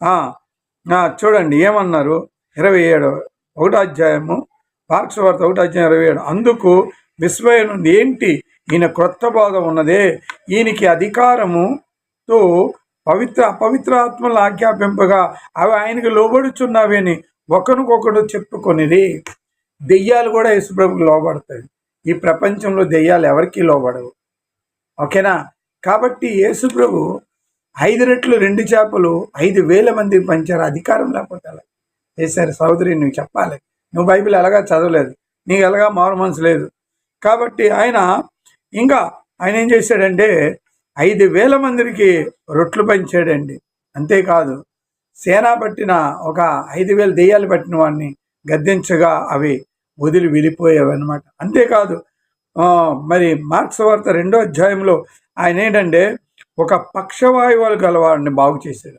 ఆ, చూడండి ఏమన్నారు. 27 ఒకటో అధ్యాయము, మార్క్స్ వార్త 1:27. అందుకు విస్మయం ఏంటి, ఈయన క్రొత్త బోధ ఉన్నదే, ఈయనకి అధికారముతో పవిత్ర ఆత్మలు ఆజ్ఞాపింపగా అవి ఆయనకి లోబడుచున్నవని ఒకరికొకడు చెప్పుకొనిది. దెయ్యాలు కూడా యేసుప్రభుకి లోబడతాయి. ఈ ప్రపంచంలో దెయ్యాలు ఎవరికీ లోబడవు. ఓకేనా? కాబట్టి యేసుప్రభు 5 రెట్లు 2 చేపలు 5,000 మందికి పంచారు. అధికారం లేకపోతే అలా చేశారు. సహోదరి, నువ్వు చెప్పాలి. నువ్వు బైబిల్ ఎలాగా చదవలేదు, నీకు ఎలాగా మారు మనసు లేదు. కాబట్టి ఆయన ఏం చేశాడంటే 5,000 మందికి రొట్లు పంచాడండి. అంతేకాదు, సేనా పట్టిన ఒక 5,000 దెయ్యాలు పట్టిన వాడిని గద్దించగా అవి వదిలి వెళ్ళిపోయేవి అనమాట. అంతేకాదు, మరి మార్క్స్ వార్త 2వ అధ్యాయంలో ఆయన ఏంటంటే ఒక పక్షవాయువులు గలవాడిని బాగు చేశాడు.